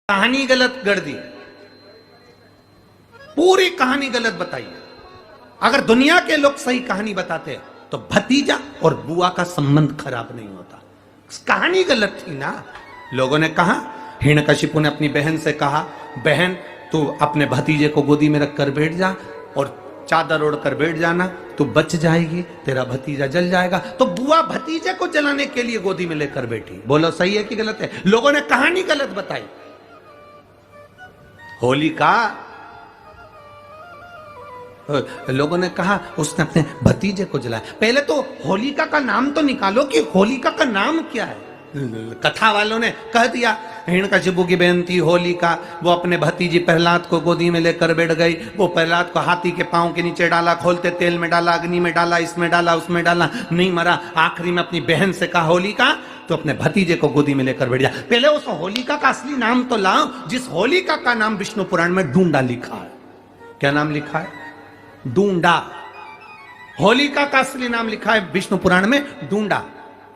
कहानी गलत गढ़ दी, पूरी कहानी गलत बताई है। अगर दुनिया के लोग सही कहानी बताते तो भतीजा और बुआ का संबंध खराब नहीं होता। कहानी गलत थी ना। लोगों ने कहा, हिरण्यकशिपु ने अपनी बहन से कहा, बहन तू अपने भतीजे को गोदी में रखकर बैठ जा और चादर ओढ़कर बैठ जाना, तू बच जाएगी, तेरा भतीजा जल जाएगा। तो बुआ भतीजे को जलाने के लिए गोदी में लेकर बैठी। बोलो सही है कि गलत है? लोगों ने कहानी गलत बताई। होलिका, लोगों ने कहा उसने अपने भतीजे को जलाया। पहले तो होलिका का नाम तो निकालो कि होलिका का नाम क्या है। कथा वालों ने कह दिया हिरण्यकशिपु की बहन थी होलिका, वो अपने भतीजी प्रहलाद को गोदी में लेकर बैठ गई। वो प्रहलाद को हाथी के पांव के नीचे डाला, खोलते तेल में डाला, अग्नि में डाला, इसमें डाला, उसमें डाला, नहीं मरा। आखिरी में अपनी बहन से कहा होलिका तो अपने भतीजे को गोदी में लेकर बैठ जा। पहले उस होलिका का असली नाम तो लाओ, जिस होलिका का नाम विष्णु पुराण में ढूंढा लिखा है। क्या नाम लिखा है? ढूंढा। होलिका का असली नाम लिखा है विष्णु पुराण में ढूंढा।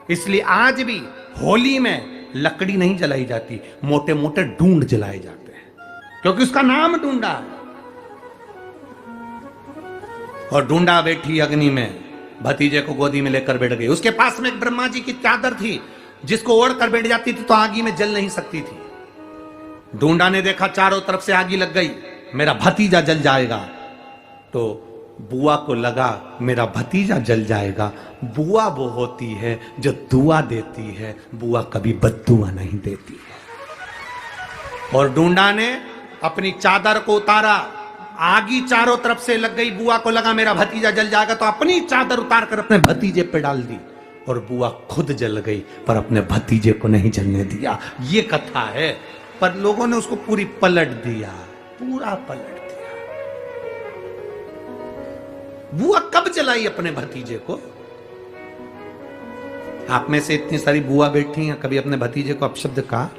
इसलिए आज भी होली में लकड़ी नहीं जलाई जाती, मोटे मोटे ढूंढ जलाए जाते हैं, क्योंकि उसका नाम ढूंढा है। और ढूंढा बैठी अग्नि में, भतीजे को गोदी में लेकर बैठ गई। उसके पास में एक ब्रह्मा जी की चादर थी, जिसको ओढ़ कर बैठ जाती थी तो आगी में जल नहीं सकती थी। ढूंढा ने देखा चारों तरफ से आगी लग गई, मेरा भतीजा जल जाएगा। तो बुआ को लगा मेरा भतीजा जल जाएगा। बुआ वो होती है जो दुआ देती है, बुआ कभी बद्दुआ नहीं देती है। और ढूंढा ने अपनी चादर को उतारा, आगी चारों तरफ से लग गई। बुआ को लगा मेरा भतीजा जल जाएगा, तो अपनी चादर उतार कर अपने भतीजे पे डाल दी और बुआ खुद जल गई, पर अपने भतीजे को नहीं जलने दिया। ये कथा है, पर लोगों ने उसको पूरी पलट दिया, पूरा पलट दिया। बुआ कब जलाई अपने भतीजे को? आप में से इतनी सारी बुआ बैठी हैं, कभी अपने भतीजे को अपशब्द कहा?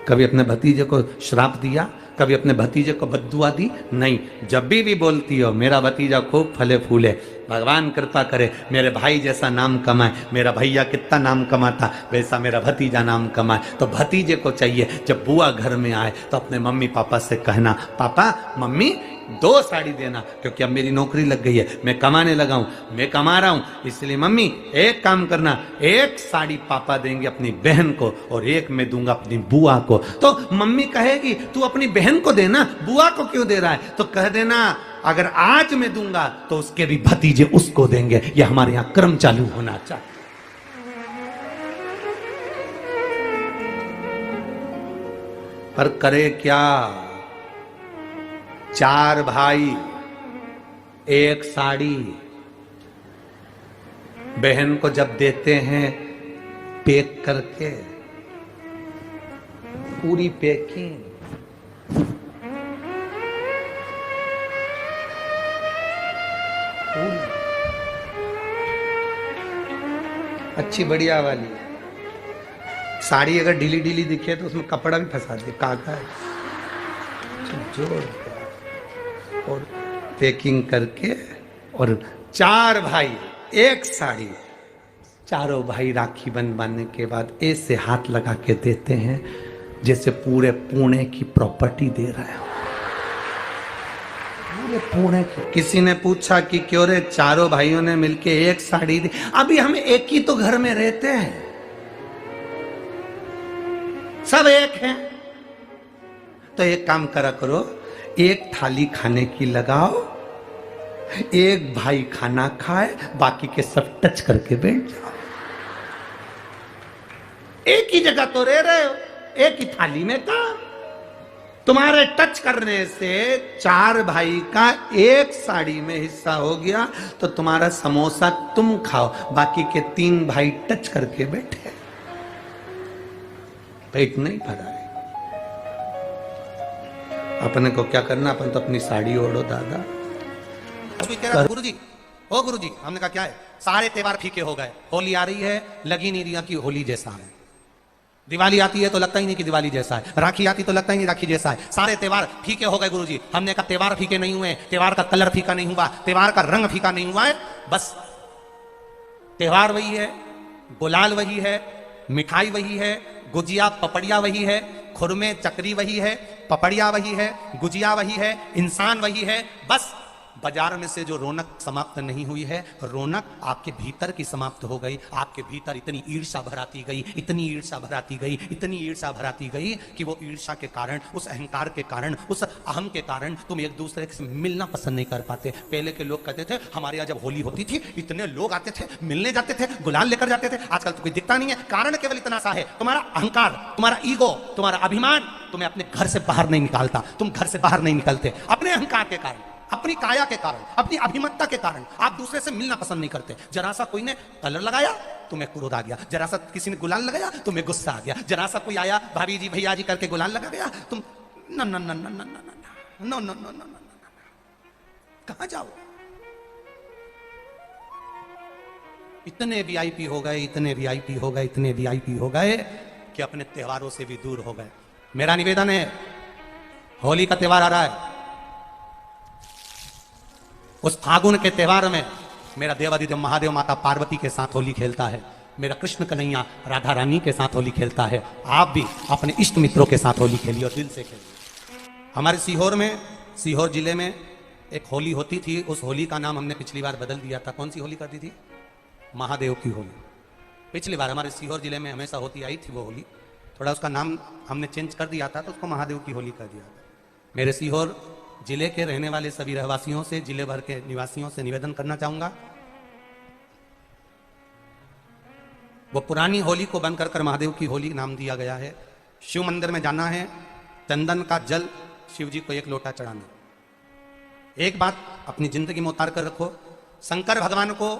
कभी अपने भतीजे को श्राप दिया? कभी अपने भतीजे को बद्दुआ दी? नहीं। जब भी बोलती हो मेरा भतीजा खूब फले फूले, भगवान कृपा करे मेरे भाई जैसा नाम कमाए, मेरा भैया कितना नाम कमाता वैसा मेरा भतीजा नाम कमाए, तो भतीजे को चाहिए जब बुआ घर में आए तो अपने मम्मी पापा से कहना, पापा मम्मी 2 साड़ी देना, क्योंकि अब मेरी नौकरी लग गई है, मैं कमाने लगा हूं, मैं कमा रहा हूं, इसलिए मम्मी एक काम करना, 1 साड़ी पापा देंगे अपनी बहन को और 1 मैं दूंगा अपनी बुआ को। तो मम्मी कहेगी तू अपनी बहन को देना, बुआ को क्यों दे रहा है? तो कह देना अगर आज मैं दूंगा तो उसके भी भतीजे उसको देंगे। ये हमारे यहां क्रम चालू होना चाहिए। पर करे क्या? 4 भाई 1 साड़ी बहन को जब देते हैं पैक करके, पूरी पैकिंग, अच्छी बढ़िया वाली साड़ी। अगर ढीली ढीली दिखे तो उसमें कपड़ा भी फंसा दे, काका है जोड़ और पैकिंग करके। और 4 भाई 1 साड़ी, चारों भाई राखी बांधने के बाद ऐसे हाथ लगा के देते हैं जैसे पूरे पुणे की प्रॉपर्टी दे रहे हो, पूरे पुणे की। किसी ने पूछा कि क्यों रे चारों भाइयों ने मिलके 1 साड़ी दी? अभी हम एक ही तो घर में रहते हैं, सब एक हैं। तो एक काम करा करो, 1 थाली खाने की लगाओ, 1 भाई खाना खाए, बाकी के सब टच करके बैठ जाओ। एक ही जगह तो रह रहे हो, एक ही थाली में काम। तुम्हारे टच करने से 4 भाई का 1 साड़ी में हिस्सा हो गया, तो तुम्हारा समोसा तुम खाओ, बाकी के 3 भाई टच करके बैठे, पेट नहीं भरा है। अपने को क्या करना, अपन तो अपनी साड़ी ओढ़ो दादा। गुरुजी, ओ गुरुजी, हमने कहा क्या है, सारे त्योहार फीके हो गए, होली आ रही है लगी नहीं रही कि होली जैसा है, दिवाली आती है तो लगता ही नहीं कि दिवाली जैसा है, राखी आती तो लगता ही नहीं राखी जैसा है, सारे त्योहार फीके हो गए गुरुजी। हमने कहा त्योहार फीके नहीं हुए, त्योहार का कलर फीका नहीं हुआ, त्योहार का रंग फीका नहीं हुआ है, बस त्योहार वही है, गुलाल वही है, मिठाई वही है, गुजिया पपड़िया वही है, खुरमे चकरी वही है, पपड़िया वही है, गुजिया वही है, इंसान वही है। बस बाजार में से जो रौनक समाप्त नहीं हुई है, रौनक आपके भीतर की समाप्त हो गई। आपके भीतर इतनी ईर्ष्या भराती गई, इतनी ईर्ष्या भराती गई, इतनी ईर्ष्या भराती गई कि वो ईर्ष्या के कारण, उस अहंकार के कारण, उस अहम के कारण तुम एक दूसरे से मिलना पसंद नहीं कर पाते। पहले के लोग कहते थे हमारे यहाँ जब होली होती थी इतने लोग आते थे, मिलने जाते थे, गुलाल लेकर जाते थे। आजकल तो कोई दिखता नहीं है। कारण केवल इतना सा है, तुम्हारा अहंकार, तुम्हारा ईगो, तुम्हारा अभिमान तुम्हें अपने घर से बाहर नहीं निकालता। तुम घर से बाहर नहीं निकलते अपने अहंकार के कारण, अपनी काया के कारण, अपनी अभिमतता के कारण। आप दूसरे से मिलना पसंद नहीं करते। जरा सा कोई ने कलर लगाया तुम्हें क्रोध आ गया, जरा सा किसी ने गुलाल लगाया तुम्हें गुस्सा आ गया, जरा सा कोई आया भाभी जी भैया जी करके गुलाल लगा गया, तुम न न न न न न न न न कहां जाओ। इतने वीआईपी हो गए, इतने वीआईपी हो गए, इतने वीआईपी हो गए कि अपने त्योहारों से भी दूर हो गए। मेरा निवेदन है, होली का त्योहार आ रहा है, उस फागुन के त्योहार में मेरा देवादिदेव महादेव माता पार्वती के साथ होली खेलता है, मेरा कृष्ण कन्हैया राधा रानी के साथ होली खेलता है। आप भी अपने इष्ट मित्रों के साथ होली खेलिए और दिल से खेलिए। हमारे सीहोर में, सीहोर जिले में एक होली होती थी। उस होली का नाम हमने पिछली बार बदल दिया था। कौन सी होली करती थी? महादेव की होली। पिछली बार हमारे सीहोर जिले में हमेशा होती आई थी वो होली, थोड़ा उसका नाम हमने चेंज कर दिया था तो उसको महादेव की होली कर दिया। मेरे सीहोर जिले के रहने वाले सभी रहवासियों से, जिले भर के निवासियों से निवेदन करना चाहूंगा, वो पुरानी होली को बंद कर महादेव की होली नाम दिया गया है। शिव मंदिर में जाना है, चंदन का जल शिव जी को 1 लोटा चढ़ाना। एक बात अपनी जिंदगी में उतार कर रखो, शंकर भगवान को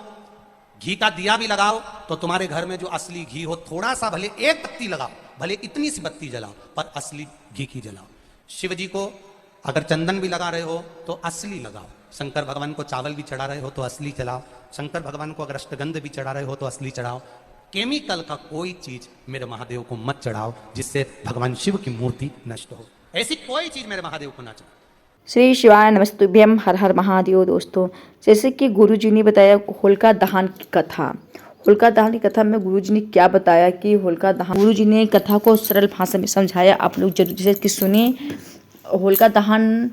घी का दिया भी लगाओ तो तुम्हारे घर में जो असली घी हो, थोड़ा सा भले 1 बत्ती लगाओ, भले इतनी सी बत्ती जलाओ, पर असली घी की जलाओ। शिव जी को अगर चंदन भी लगा रहे हो तो असली लगाओ। शंकर भगवान को चावल भी चढ़ा रहे हो तो असली चढ़ाओ। शंकर भगवान को अगर अष्टगंध भी चढ़ा रहे हो तो असली चढ़ाओ। केमिकल का कोई चीज मेरे महादेव को मत चढ़ाओ जिससे भगवान शिव की मूर्ति नष्ट हो। ऐसी कोई चीज मेरे महादेव को ना चढ़ाओ। श्री शिवाय नमस्तुभ्यम, हर हर महादेव। दोस्तों, जैसे कि गुरुजी ने बताया होलिका दहन की कथा, होलिका दहन की कथा में गुरुजी ने क्या बताया कि होलिका दहन, गुरुजी ने कथा को सरल भाषा में समझाया। आप लोग जरूर जैसे कि सुने। होलिका दहन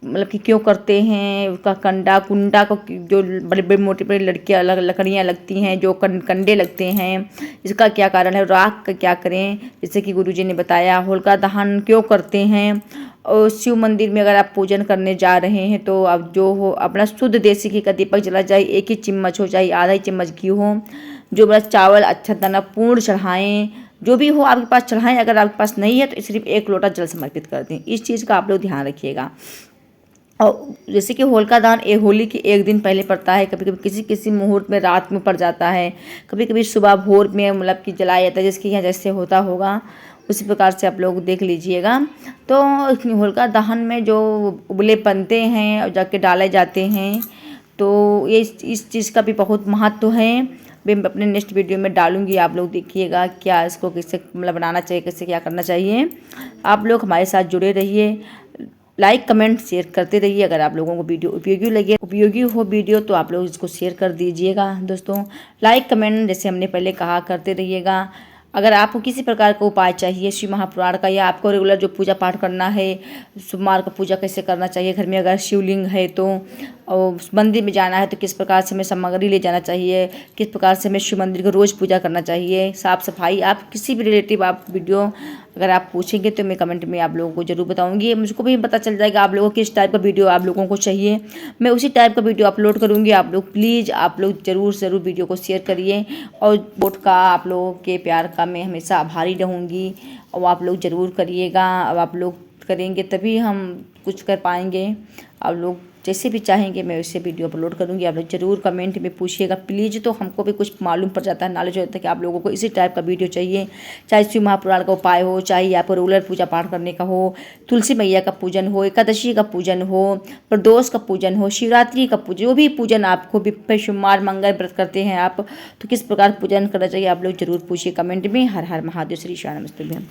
मतलब कि क्यों करते हैं, उसका कुंडा को जो बड़े बड़े मोटे बड़े लड़कियाँ लकड़ियाँ लगती हैं, जो कंडे लगते हैं, इसका क्या कारण है, राख का क्या करें। जैसे कि गुरुजी ने बताया होलिका दहन क्यों करते हैं। और शिव मंदिर में अगर आप पूजन करने जा रहे हैं तो आप जो हो अपना शुद्ध देसी घी का दीपक जला जाए, 1 ही चम्मच हो, चाहे आधा ही चम्मच घी हो, जो बड़ा चावल अच्छा दाना पूर्ण चढ़ाएं, जो भी हो आपके पास चढ़ाएं। अगर आपके पास नहीं है तो सिर्फ 1 लोटा जल समर्पित कर दें। इस चीज़ का आप लोग ध्यान रखिएगा। और जैसे कि होलिका दहन होली के 1 दिन पहले पड़ता है, कभी कभी किसी मुहूर्त में रात में पड़ जाता है, कभी कभी सुबह भोर में मतलब कि जलाया जाता है, जिसके यहाँ जैसे होता होगा उसी प्रकार से आप लोग देख लीजिएगा। तो होलिका दहन में जो उबले बनते हैं और जाके डाले जाते हैं, तो ये इस चीज़ का भी बहुत महत्व है। मैं अपने नेक्स्ट वीडियो में डालूंगी, आप लोग देखिएगा क्या इसको कैसे मतलब बनाना चाहिए, कैसे क्या करना चाहिए। आप लोग हमारे साथ जुड़े रहिए, लाइक कमेंट शेयर करते रहिए। अगर आप लोगों को वीडियो उपयोगी हो वीडियो तो आप लोग इसको शेयर कर दीजिएगा। दोस्तों, लाइक कमेंट जैसे हमने पहले कहा करते रहिएगा। अगर आपको किसी प्रकार का उपाय चाहिए शिव महापुराण का, या आपको रेगुलर जो पूजा पाठ करना है, सोमवार का पूजा कैसे करना चाहिए, घर में अगर शिवलिंग है तो, और मंदिर में जाना है तो किस प्रकार से हमें सामग्री ले जाना चाहिए, किस प्रकार से हमें शिव मंदिर को रोज़ पूजा करना चाहिए, साफ़ सफाई, आप किसी भी रिलेटिव आप वीडियो अगर आप पूछेंगे तो मैं कमेंट में आप लोगों को ज़रूर बताऊंगी। मुझको भी पता चल जाएगा आप लोगों को किस टाइप का वीडियो आप लोगों को चाहिए, मैं उसी टाइप का वीडियो अपलोड करूंगी। आप लोग प्लीज़ आप लोग ज़रूर वीडियो को शेयर करिए, और वोट का आप लोगों के प्यार का मैं हमेशा आभारी रहूँगी। और आप लोग ज़रूर करिएगा। अब आप लोग करेंगे तभी हम कुछ कर पाएंगे। आप लोग जैसे भी चाहेंगे मैं वैसे वीडियो अपलोड करूंगी। आप लोग जरूर कमेंट में पूछिएगा प्लीज़, तो हमको भी कुछ मालूम पड़ जाता है, नॉलेज हो जाता है कि आप लोगों को इसी टाइप का वीडियो चाहिए। चाहे शिव महापुराण का उपाय हो, चाहे आपको रेगुलर पूजा पाठ करने का हो, तुलसी मैया का पूजन हो, एकादशी का पूजन हो, प्रदोष का पूजन हो, शिवरात्रि का पूजन, जो भी पूजन आपको भी सोमवार मंगल व्रत करते हैं आप, तो किस प्रकार पूजन करना चाहिए आप लोग जरूर पूछिए कमेंट में। हर हर महादेव। श्री शिवाय नमस्तुभ्यम।